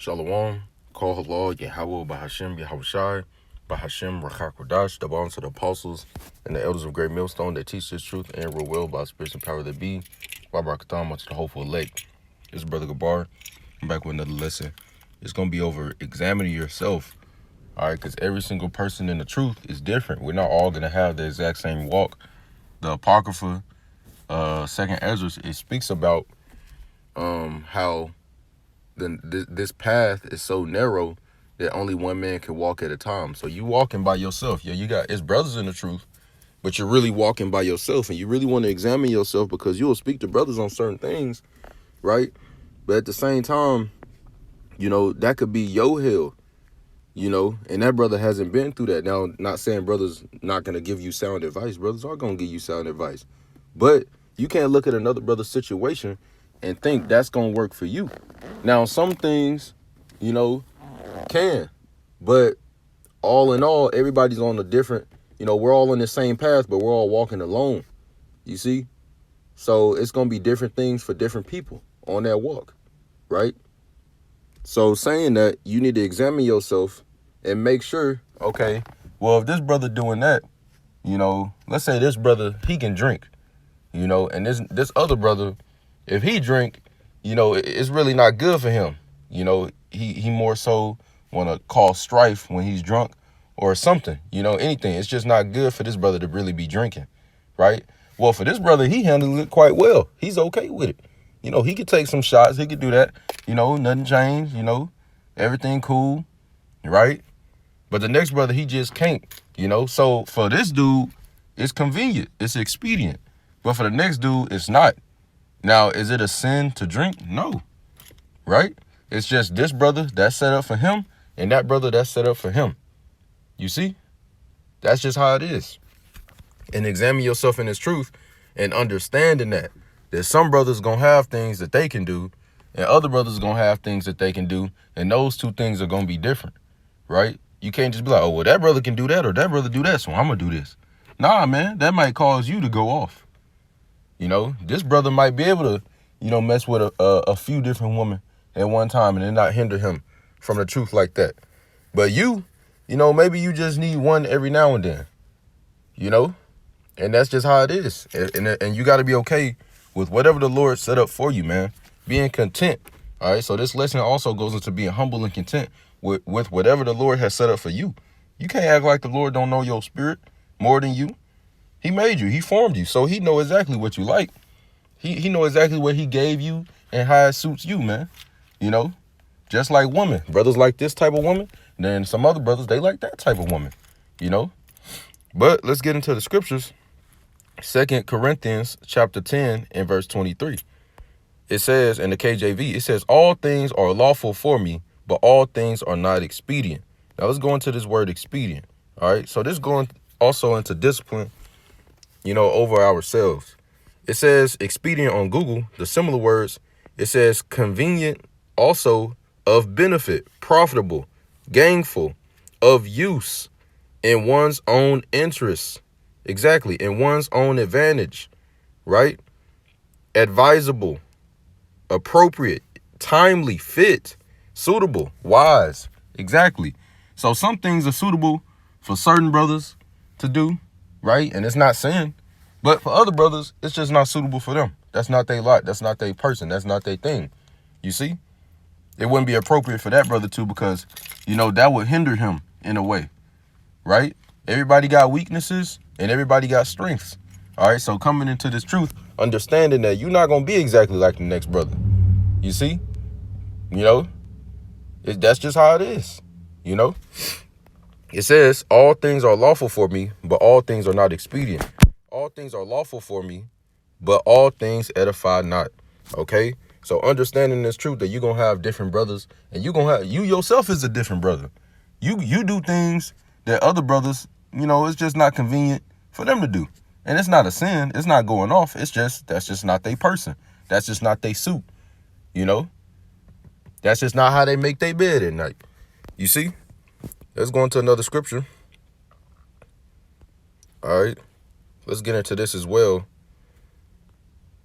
Shalom, call halal, Yahweh, Bahashem, Yahushai, Bahashem, Rachakodash, the bonds of the apostles and the elders of Great Millstone that teach this truth and rule well by spirits and power that be. Babarakatam to the hopeful elect. This is Brother Gabar. I'm back with another lesson. It's going to be over examining yourself, all right, because every single person in the truth is different. We're not all going to have the exact same walk. The Apocrypha, Second Ezra, it speaks about how this path is so narrow that only one man can walk at a time. So you walking by yourself. Yeah, you got it's brothers in the truth, but you're really walking by yourself, and you really want to examine yourself because you will speak to brothers on certain things, right? But at the same time, that could be your hell, and that brother hasn't been through that. Now, not saying brothers not going to give you sound advice. Brothers are going to give you sound advice. But you can't look at another brother's situation and think that's going to work for you. Now, some things, can. But all in all, everybody's on a different, we're all on the same path, but we're all walking alone. You see? So it's going to be different things for different people on that walk, right? So saying that, you need to examine yourself and make sure, okay, well, if this brother doing that, let's say this brother, he can drink, and this other brother, if he drink, it's really not good for him. He more so want to cause strife when he's drunk or something, anything. It's just not good for this brother to really be drinking, right? Well, for this brother, he handled it quite well. He's okay with it. He could take some shots. He could do that. Nothing changed, everything cool, right? But the next brother, he just can't, So for this dude, it's convenient. It's expedient. But for the next dude, it's not. Now, is it a sin to drink? No, right? It's just this brother that's set up for him and that brother that's set up for him. You see? That's just how it is. And examine yourself in this truth and understanding that there's some brothers going to have things that they can do and other brothers going to have things that they can do. And those two things are going to be different, right? You can't just be like, oh, well, that brother can do that or that brother do that, so I'm going to do this. Nah, man, that might cause you to go off. This brother might be able to, mess with a few different women at one time and then not hinder him from the truth like that. But maybe you just need one every now and then, and that's just how it is. And you got to be okay with whatever the Lord set up for you, man. Being content. All right. So this lesson also goes into being humble and content with whatever the Lord has set up for you. You can't act like the Lord don't know your spirit more than you. He made you. He formed you. So he know exactly what you like. He know exactly what he gave you and how it suits you, man. Just like women. Brothers like this type of woman. Then some other brothers, they like that type of woman. But let's get into the scriptures. 2 Corinthians chapter 10 and verse 23. It says in the KJV, it says, all things are lawful for me, but all things are not expedient. Now let's go into this word expedient. All right. So this going also into discipline, over ourselves. It says expedient on Google, the similar words. It says convenient, also of benefit, profitable, gainful, of use, in one's own interests. Exactly. In one's own advantage, right? Advisable, appropriate, timely, fit, suitable, wise. Exactly. So some things are suitable for certain brothers to do, right? And it's not sin. But for other brothers, it's just not suitable for them. That's not their lot. That's not their person. That's not their thing. You see? It wouldn't be appropriate for that brother too because, that would hinder him in a way, right? Everybody got weaknesses and everybody got strengths. All right, so coming into this truth, understanding that you're not going to be exactly like the next brother. You see? That's just how it is, It says, all things are lawful for me, but all things are not expedient. All things are lawful for me, but all things edify not. Okay? So understanding this truth that you're going to have different brothers and you yourself is a different brother. You do things that other brothers, it's just not convenient for them to do. And it's not a sin. It's not going off. That's just not their person. That's just not their suit. That's just not how they make their bed at night. You see? Let's go into another scripture. All right. Let's get into this as well.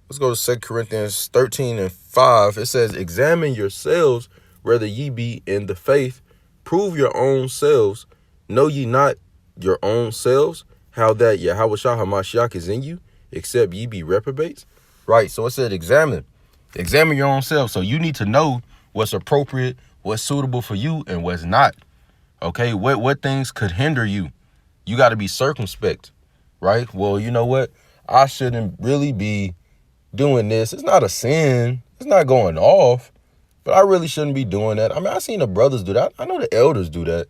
Let's go to 2 Corinthians 13 and 5. It says, examine yourselves whether ye be in the faith. Prove your own selves. Know ye not your own selves, how that Yahushua HaMashiach is in you, except ye be reprobates? Right, so it said examine. Examine your own self. So you need to know what's appropriate, what's suitable for you, and what's not. Okay, what things could hinder you? You got to be circumspect, right? Well, you know what? I shouldn't really be doing this. It's not a sin. It's not going off, but I really shouldn't be doing that. I mean, I seen the brothers do that. I know the elders do that.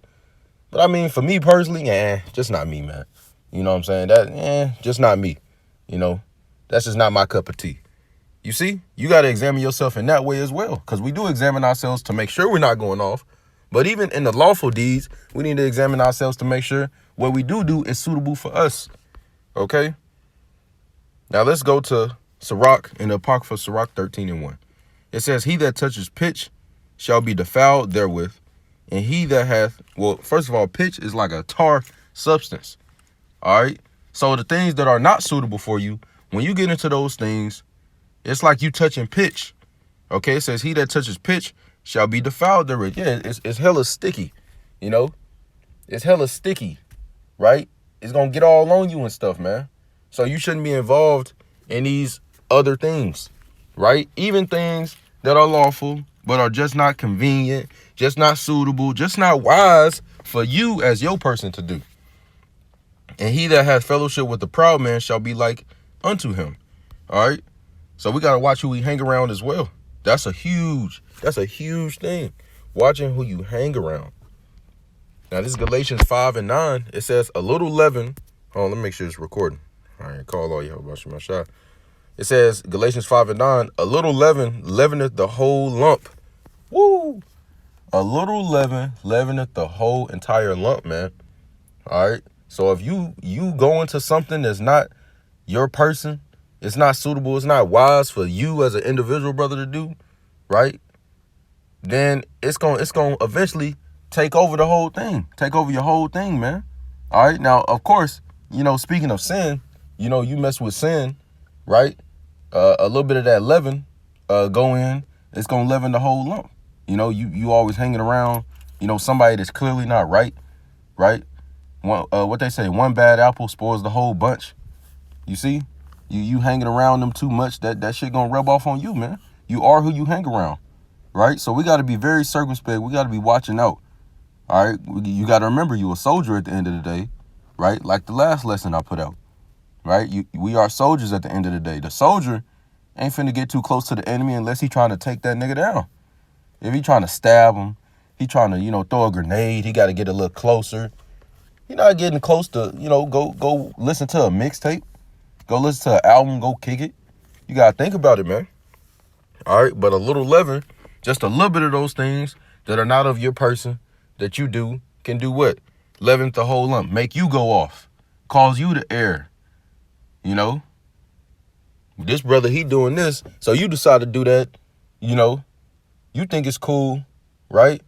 But I mean, for me personally, just not me, man. You know what I'm saying? Just not me. You know, that's just not my cup of tea. You see, you got to examine yourself in that way as well, because we do examine ourselves to make sure we're not going off. But even in the lawful deeds, we need to examine ourselves to make sure what we do is suitable for us. Okay? Now let's go to Sirach, in the Apocrypha, Sirach 13:1. It says, he that touches pitch shall be defiled therewith, and he that hath, well, first of all, pitch is like a tar substance. All right? So the things that are not suitable for you, when you get into those things, it's like you touching pitch. Okay? It says, he that touches pitch shall be defiled therewith. Yeah, it's hella sticky, you know? It's hella sticky, right? It's going to get all on you and stuff, man. So you shouldn't be involved in these other things, right? Even things that are lawful, but are just not convenient, just not suitable, just not wise for you as your person to do. And he that hath fellowship with the proud man shall be like unto him. All right? So we got to watch who we hang around as well. That's a huge thing. Watching who you hang around. Now, this is Galatians 5:9. It says, a little leaven. Hold on, let me make sure it's recording. All right, call all y'all about my shot. It says, Galatians 5:9, a little leaven leaveneth the whole lump. Woo! A little leaven leaveneth the whole entire lump, man. All right? So if you go into something that's not your person, it's not suitable, it's not wise for you as an individual brother to do, right? Then it's going to eventually take over the whole thing. Take over your whole thing, man. All right? Now, of course, you know, speaking of sin, you know, you mess with sin, right? A little bit of that leaven go in, it's going to leaven the whole lump. You know, you always hanging around, you know, somebody that's clearly not right, right? What they say, one bad apple spoils the whole bunch. You see? You hanging around them too much, that shit going to rub off on you, man. You are who you hang around, right? So we got to be very circumspect. We got to be watching out, all right? You got to remember you a soldier at the end of the day, right? Like the last lesson I put out, right? We are soldiers at the end of the day. The soldier ain't finna get too close to the enemy unless he trying to take that nigga down. If he trying to stab him, he trying to, you know, throw a grenade, he got to get a little closer. You're not getting close to, you know, go listen to a mixtape. Go listen to an album, go kick it. You got to think about it, man. All right, but a little leaven, just a little bit of those things that are not of your person that you do can do what? Leaven the whole lump, make you go off, cause you to err, you know? This brother, he doing this, so you decide to do that, you know? You think it's cool, right?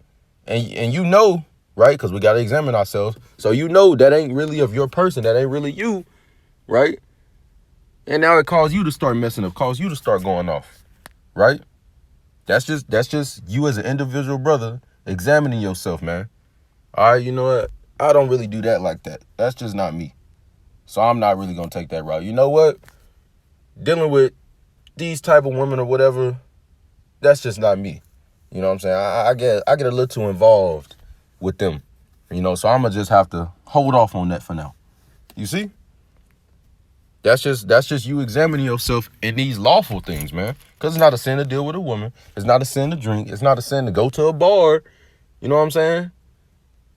And you know, right? Because we got to examine ourselves. So you know that ain't really of your person. That ain't really you, right? And now it calls you to start messing up, calls you to start going off, right? That's just you as an individual brother examining yourself, man. All right, you know what? I don't really do that like that. That's just not me. So I'm not really going to take that route. You know what? Dealing with these type of women or whatever, that's just not me. You know what I'm saying? I get a little too involved with them, you know, so I'm going to just have to hold off on that for now. You see? That's just you examining yourself in these lawful things, man. Because it's not a sin to deal with a woman. It's not a sin to drink. It's not a sin to go to a bar. You know what I'm saying?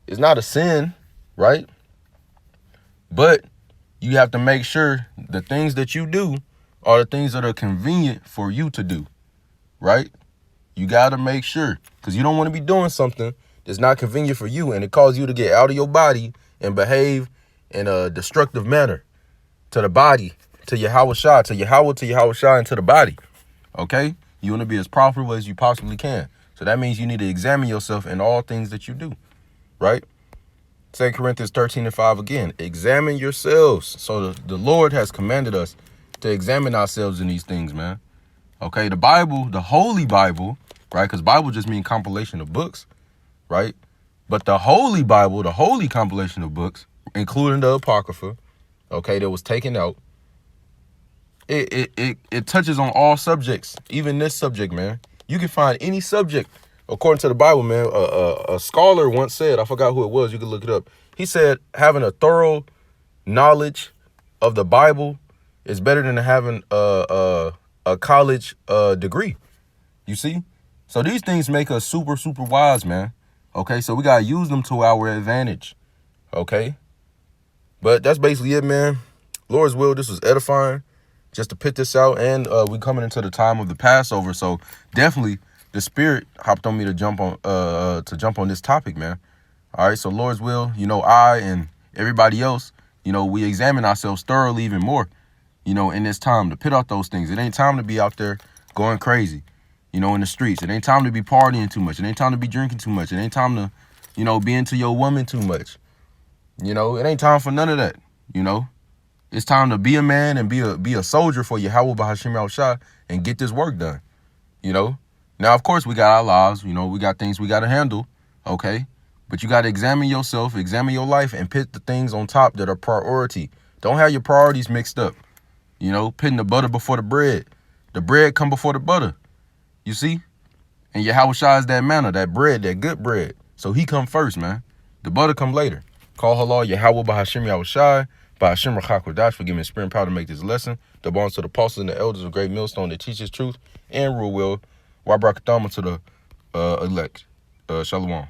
It's not a sin, right? But you have to make sure the things that you do are the things that are convenient for you to do, right? You got to make sure, because you don't want to be doing something that's not convenient for you and it causes you to get out of your body and behave in a destructive manner to the body, to Yahushua, to Yahushua, and to the body, okay? You want to be as profitable as you possibly can. So that means you need to examine yourself in all things that you do, right? 2 Corinthians 13:5 again, examine yourselves. So the Lord has commanded us to examine ourselves in these things, man. Okay, the Bible, the Holy Bible, right? Because Bible just means compilation of books, right? But the Holy Bible, the holy compilation of books, including the Apocrypha, okay, that was taken out, it touches on all subjects, even this subject, man. You can find any subject according to the Bible, man. A scholar once said, I forgot who it was, you can look it up. He said having a thorough knowledge of the Bible is better than having a college degree. You see? So these things make us super, super wise, man. Okay, so we got to use them to our advantage. Okay? But that's basically it, man. Lord's will, this was edifying just to put this out. And we coming into the time of the Passover. So definitely the Spirit hopped on me to jump on this topic, man. All right, so Lord's will, you know, I and everybody else, you know, we examine ourselves thoroughly even more, you know, in this time to put out those things. It ain't time to be out there going crazy, you know, in the streets. It ain't time to be partying too much. It ain't time to be drinking too much. It ain't time to, you know, be into your woman too much. You know, it ain't time for none of that, you know. It's time to be a man and be a soldier for Yahweh Bahashim Yahushua and get this work done, you know. Now, of course, we got our lives, you know, we got things we got to handle, okay. But you got to examine yourself, examine your life, and put the things on top that are priority. Don't have your priorities mixed up. You know, putting the butter before the bread. The bread come before the butter. You see? And Yahushua is that manna, that bread, that good bread. So he come first, man. The butter come later. Call halal Yahweh Bahashim Yahushua, Bahashim Rachakodash for giving me spirit and power to make this lesson. The bonds to the apostles and the elders of Great Millstone that teach his truth and rule well. Wabrakatama to the elect. Shalom.